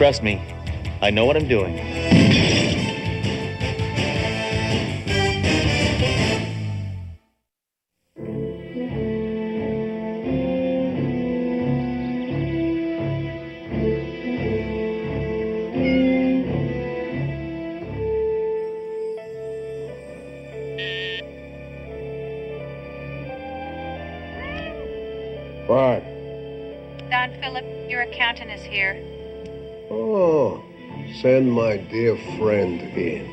Trust me, I know what I'm doing. What? Don Philip, your accountant is here. Oh, send my dear friend in.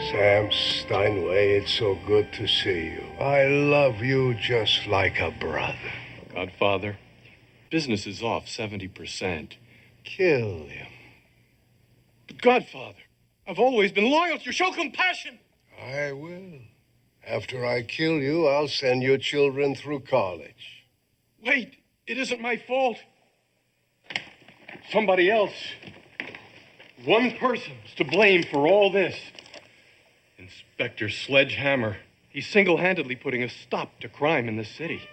Sam Steinway, it's so good to see you. I love you just like a brother. Godfather, business is off 70%. Kill him. But Godfather, I've always been loyal to you. Show compassion. I will. After I kill you, I'll send your children through college. Wait, it isn't my fault. Somebody else. One person's to blame for all this. Inspector Sledgehammer. He's single-handedly putting a stop to crime in the city.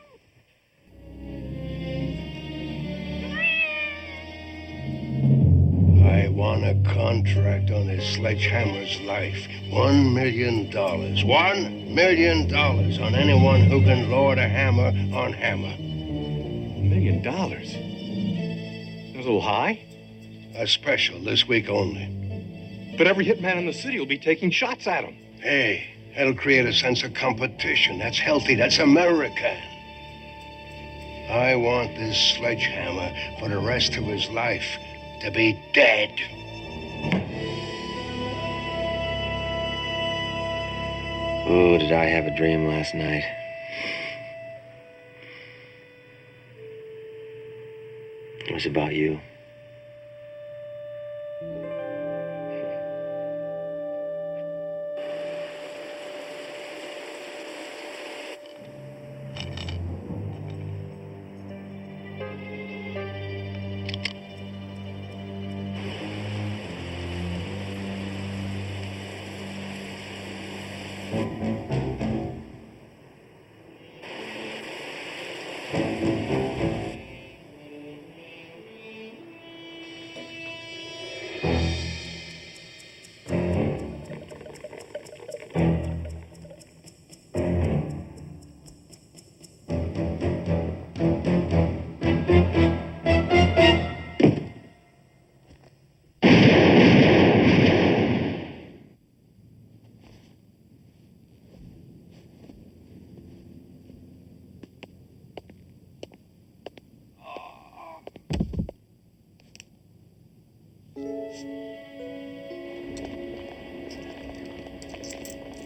I won a contract on his sledgehammer's life. $1 million. $1 million on anyone who can load a hammer on hammer. $1 million? That was a little high. A special this week only. But every hitman in the city will be taking shots at him. Hey, that'll create a sense of competition. That's healthy. That's American. I want this sledgehammer for the rest of his life to be dead. Oh, did I have a dream last night? It was about you.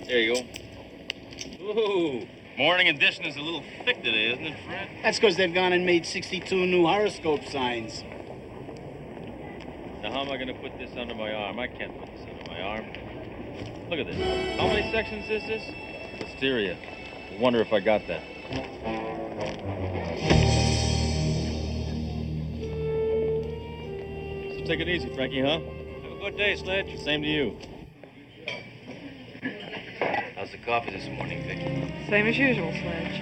There you go. Ooh, morning edition is a little thick today, isn't it, Fred? That's because they've gone and made 62 new horoscope signs. Now, how am I going to put this under my arm? I can't put this under my arm. Look at this. How many sections is this? Hysteria. I wonder if I got that. So take it easy, Frankie, huh? Have a good day, Sledge. Same to you. How's the coffee this morning, Vicky? Same as usual, Sledge.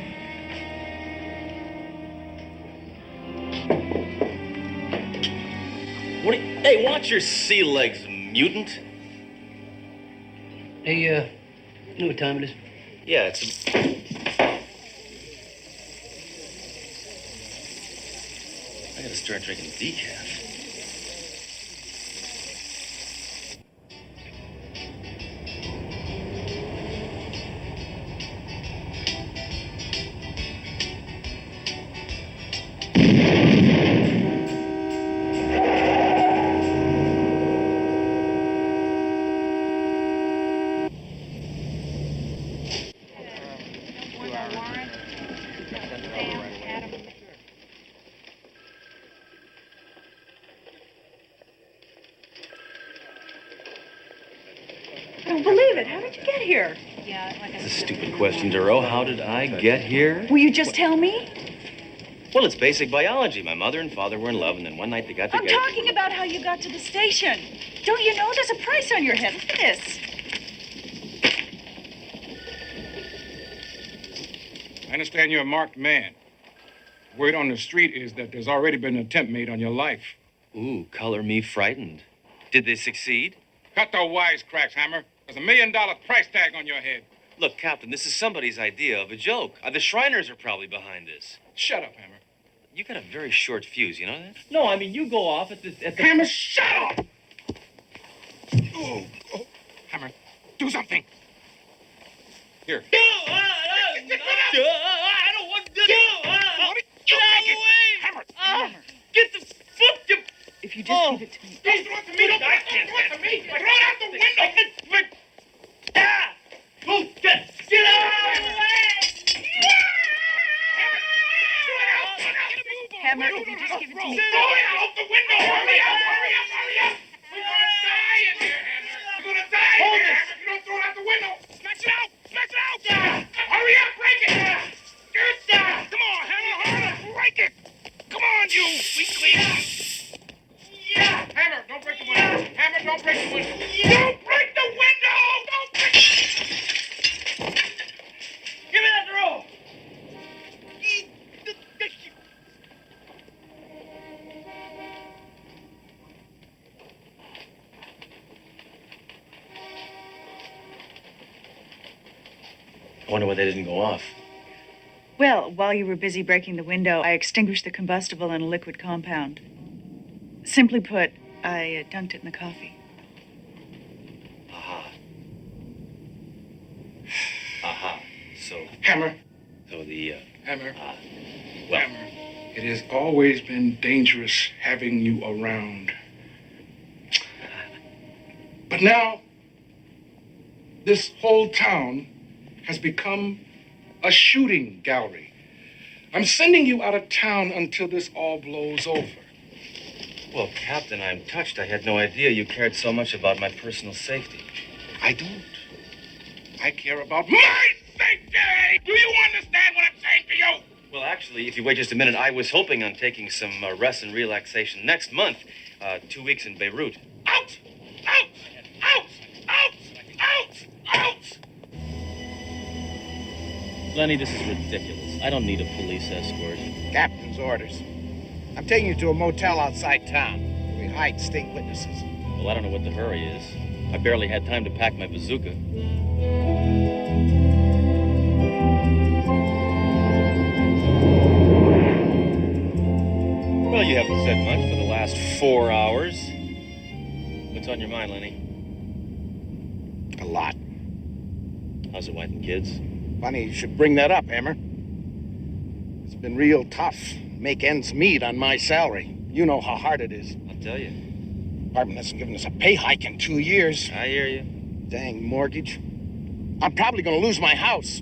Hey, watch your sea legs, mutant. Hey, you know what time it is? Yeah, it's... I gotta start drinking decaf. I don't believe it. How did you get here? Yeah, like I That's a said. stupid question, Duro. How did I get here? Will you just tell me? Well, it's basic biology. My mother and father were in love, and then one night they got I'm together. talking about how you got to the station. Don't you know there's a price on your head? Look at this. understand you're a marked man. Word on the street is that there's already been an attempt made on your life. Ooh, color me frightened. Did they succeed? Cut the wisecracks, Hammer. There's $1 million price tag on your head. Look, Captain, this is somebody's idea of a joke. The Shriners are probably behind this. Shut up, Hammer. You got a very short fuse, you know that? No, I mean, you go off at the... Hammer, shut up! Oh, Hammer, do something. Here. I don't want to do it. Get out of the way! Hammer! Get the fuck you... If you just give it to me. Don't throw it to me! Don't throw it to me! Throw it out the window! Get out of the way! Hammer, if you just give it to me. Throw it out the window! Hurry up! Hurry up! Hurry up! We're gonna die in here, Hammer! We're gonna die in here, Hammer, if you don't throw it out the window! Smash it out! Smash it out! Hurry up! Break it! Come on, Hammer! Harder! Break it! Come on, you weakling! Hammer, don't break the window! Hammer, don't break the window! Don't break the window! Don't break... Give me that roll! I wonder why they didn't go off. Well, while you were busy breaking the window, I extinguished the combustible in a liquid compound. Simply put, I dunked it in the coffee. Aha. Aha. So Hammer, the, Hammer, well, Hammer. It has always been dangerous having you around. But now, this whole town has become a shooting gallery. I'm sending you out of town until this all blows over. well, Captain, I'm touched. I had no idea you cared so much about my personal safety. I don't. I care about my safety! Do you understand what I'm saying to you? Well, actually, if you wait just a minute, I was hoping on taking some rest and relaxation next month. 2 weeks in Beirut. Out! Out! Out! Out! Out! Out! Lenny, this is ridiculous. I don't need a police escort. Captain's orders. I'm taking you to a motel outside town. We hide state witnesses. Well, I don't know what the hurry is. I barely had time to pack my bazooka. Well, you haven't said much for the last 4 hours. What's on your mind, Lenny? A lot. How's the wife and kids? Funny you should bring that up, Hammer. It's been real tough. Make ends meet on my salary. You know how hard it is. I'll tell you. Department hasn't given us a pay hike in 2 years. I hear you. Dang mortgage. I'm probably going to lose my house.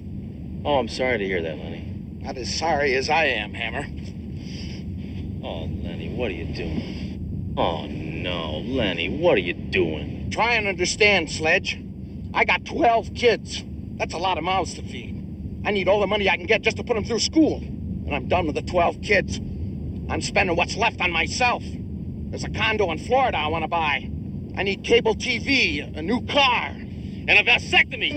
Oh, I'm sorry to hear that, Lenny. Not as sorry as I am, Hammer. Oh, Lenny, what are you doing? Oh, no, Lenny, what are you doing? Try and understand, Sledge. I got 12 kids. That's a lot of mouths to feed. I need all the money I can get just to put them through school. And I'm done with the 12 kids. I'm spending what's left on myself. There's a condo in Florida I want to buy. I need cable TV, a new car, and a vasectomy.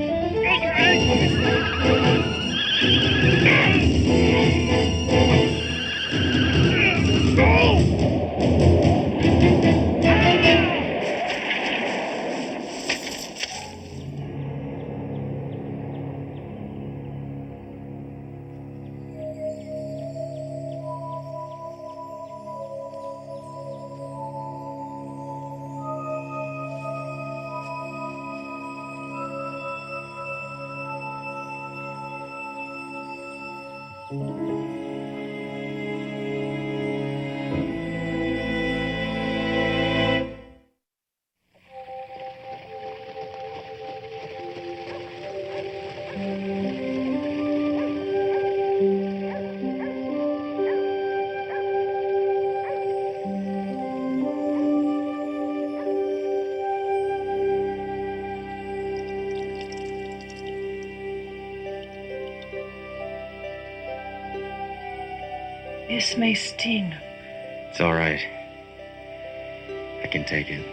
This may sting. It's all right. I can take it.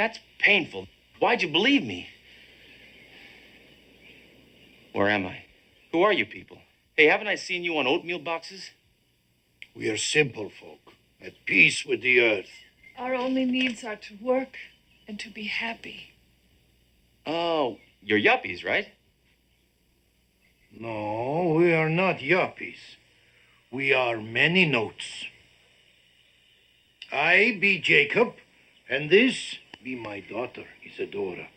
That's painful. Why'd you believe me? Where am I? Who are you people? Hey, haven't I seen you on oatmeal boxes? We are simple folk, at peace with the earth. Our only needs are to work and to be happy. Oh, you're yuppies, right? No, we are not yuppies. We are many notes. I be Jacob, and this be my daughter, Isadora.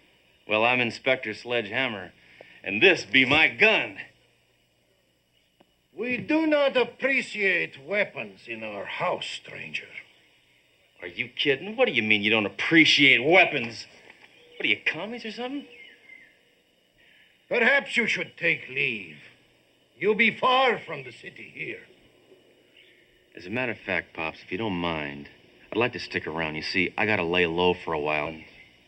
Well, I'm Inspector Sledge Hammer, and this be my gun. We do not appreciate weapons in our house, stranger. Are you kidding? What do you mean you don't appreciate weapons? What are you, commies or something? Perhaps you should take leave. You be far from the city here. As a matter of fact, Pops, if you don't mind, I'd like to stick around. You see, I gotta lay low for a while, and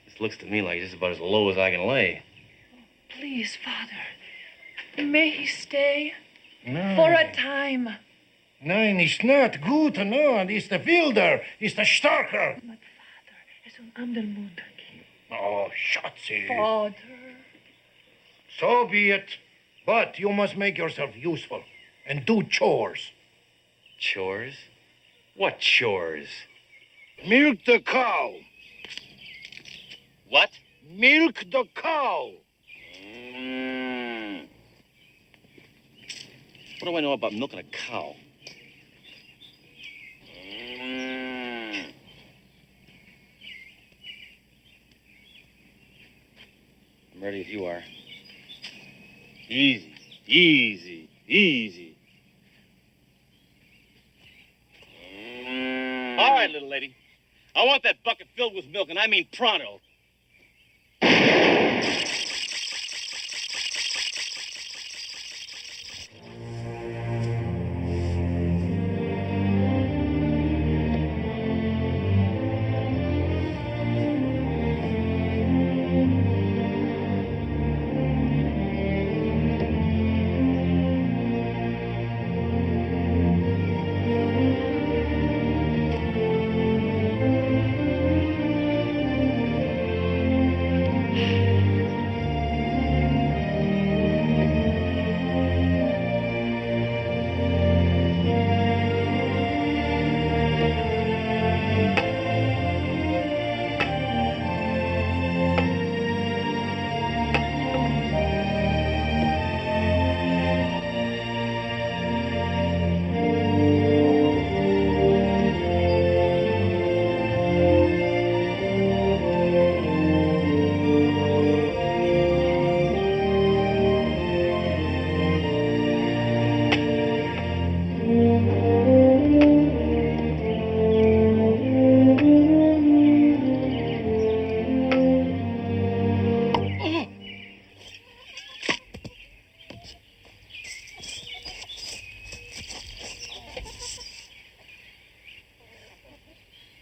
this looks to me like just about as low as I can lay. Please, Father, may he stay No. for a time. Nein, it's not gut, no. It's the wilder, it's the starker. But Father, es un ander mundo aquí. Oh, Schatzi. Father. So be it. But you must make yourself useful and do chores. Chores? What chores? Milk the cow. What? Milk the cow. What do I know about milking a cow? I'm ready if you are. Easy, easy, easy. All right, little lady. I want that bucket filled with milk, and I mean pronto.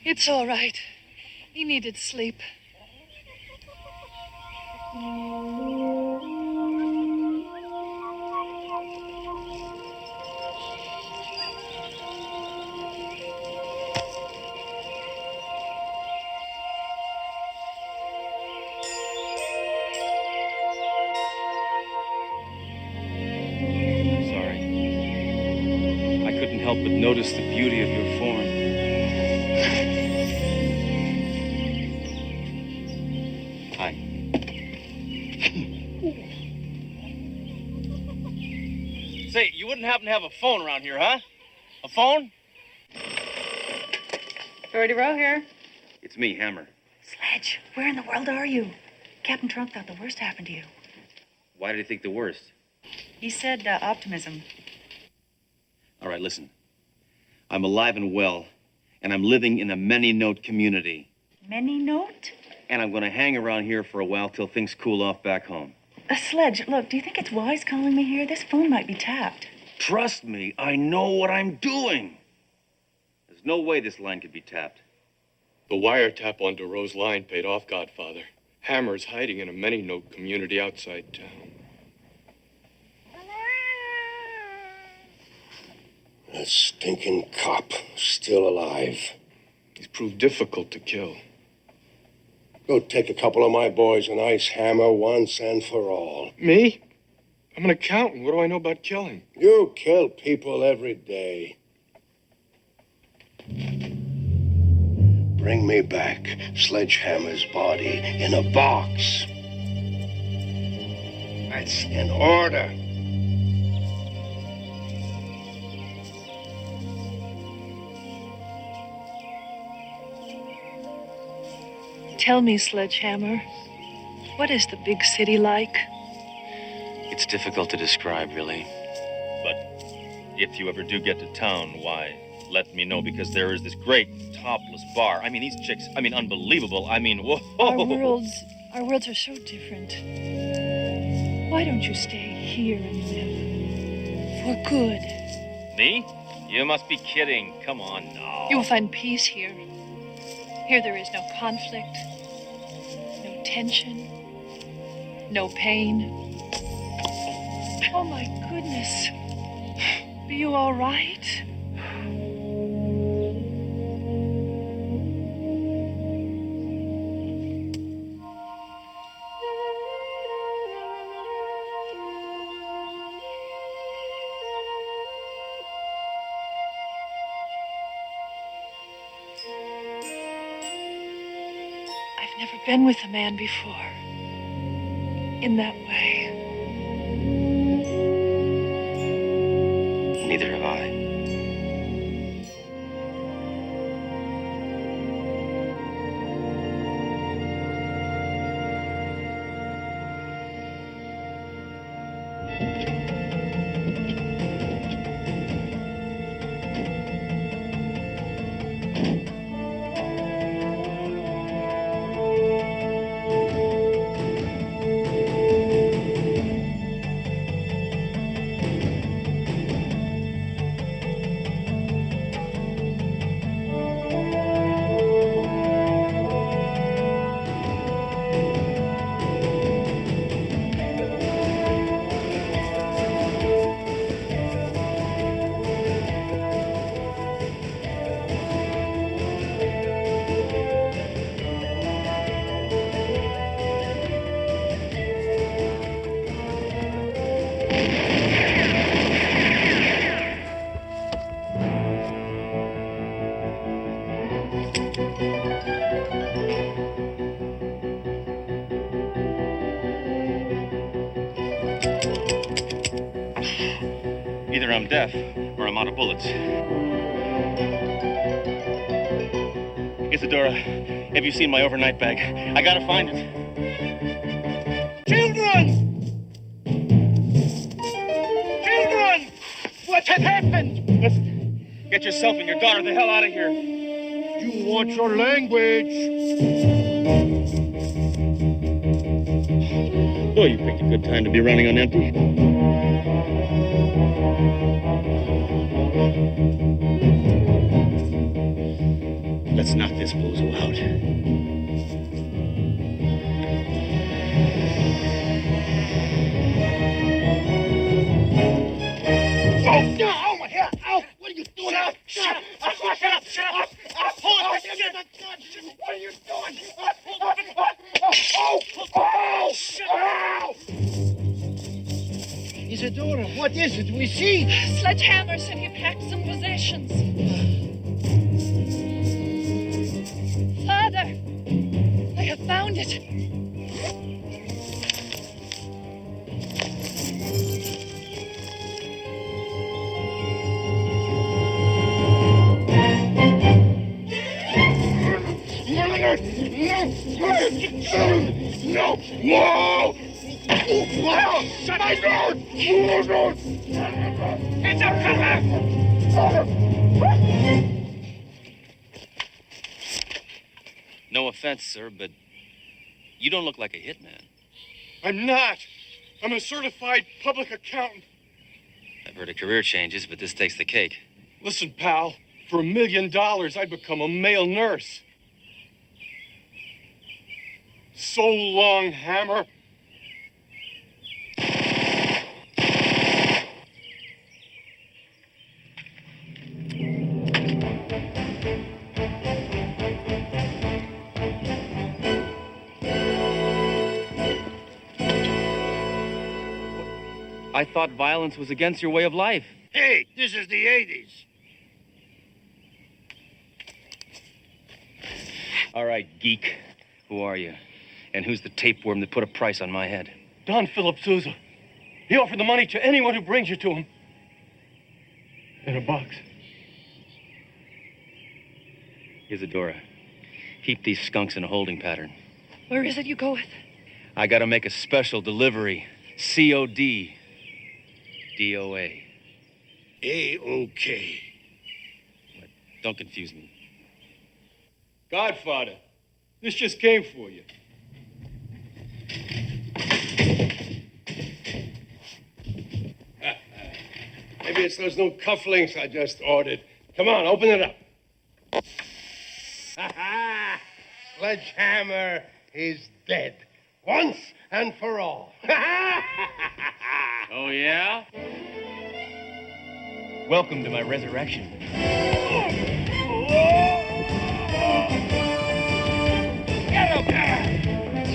It's all right. He needed sleep. Sorry. I couldn't help but notice the beauty of your form. Hi. Say, you wouldn't happen to have a phone around here, huh? A phone? Ready to row here. It's me, Hammer. Sledge, where in the world are you? Captain Trunk thought the worst happened to you. Why did he think the worst? He said optimism. All right, listen. I'm alive and well, and I'm living in a many-note community. Many-note? And I'm going to hang around here for a while till things cool off back home. Sledge, look, do you think it's wise calling me here? This phone might be tapped. Trust me, I know what I'm doing. There's no way this line could be tapped. The wiretap on DeRoe's line paid off, Godfather. Hammer's hiding in a many-note community outside town. That stinking cop, still alive. He's proved difficult to kill. Go take a couple of my boys an ice hammer once and for all. Me? I'm an accountant. What do I know about killing? You kill people every day. Bring me back Sledgehammer's body in a box. That's an order. Tell me, Sledgehammer, what is the big city like? It's difficult to describe, really. But if you ever do get to town, why, let me know, because there is this great topless bar. I mean, these chicks, unbelievable. Whoa. Our worlds are so different. Why don't you stay here and live? For good. Me? You must be kidding. Come on now. You will find peace here. Here there is no conflict, no tension, no pain. Oh, my goodness. Are you all right? I've never been with a man before. In that way. Neither have I. Either I'm deaf or I'm out of bullets. Isadora, have you seen my overnight bag? I gotta find it. Children! Children! What has happened? Listen, get yourself and your daughter the hell out of here. You want your language? Boy, you picked a good time to be running on empty. Let's knock this bozo out. Oh, no! Oh, my God! Ow! What are you doing? Shut up! Shut up! Shut up! Hold on! What are you doing? Oh! Shut up! Isadora, what is it? We see. Sledgehammer said he packed some possessions. Father, I have found it. No! Whoa! Wow! Shut my door! Hands up, No offense, sir, but you don't look like a hitman. I'm not. I'm a certified public accountant. I've heard of career changes, but this takes the cake. Listen, pal, for $1 million, I'd become a male nurse. So long, Hammer. I thought violence was against your way of life. Hey, this is the 80s. All right, geek. Who are you? And who's the tapeworm that put a price on my head? Don Philip Sousa. He offered the money to anyone who brings you to him. In a box. Isadora, keep these skunks in a holding pattern. Where is it you go with? I gotta make a special delivery. COD. DOA. A-OK. Don't confuse me. Godfather, this just came for you. Maybe it's those new cufflinks I just ordered. Come on, open it up. Sledgehammer is dead. Once and for all. Oh, yeah? Welcome to my resurrection.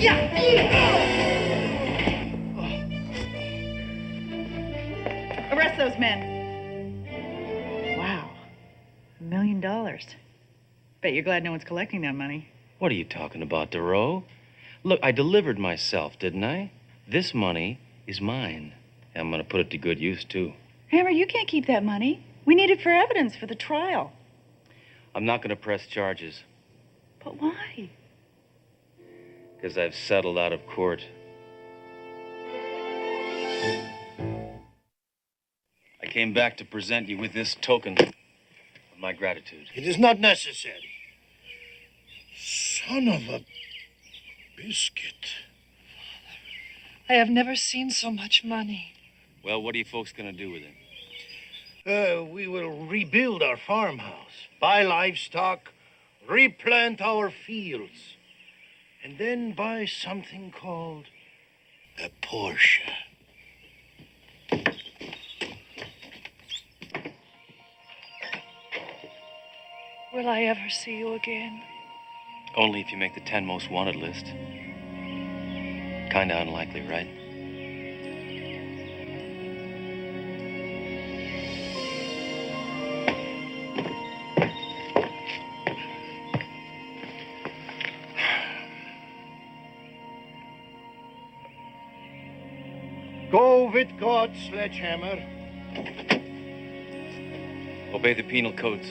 Get him! Arrest those men. Wow. $1 million. Bet you're glad no one's collecting that money. What are you talking about, DeRoe? Look, I delivered myself, didn't I? This money is mine. I'm gonna put it to good use, too. Hammer, you can't keep that money. We need it for evidence for the trial. I'm not gonna press charges, But why? because I've settled out of court. I came back to present you with this token of my gratitude. It is not necessary. Son of a biscuit. I have never seen so much money. Well, what are you folks gonna do with it? We will rebuild our farmhouse, buy livestock, replant our fields, and then buy something called a Porsche. Will I ever see you again? Only if you make the 10 most wanted list. Kinda unlikely, right? Go with God, Sledgehammer. Obey the penal codes.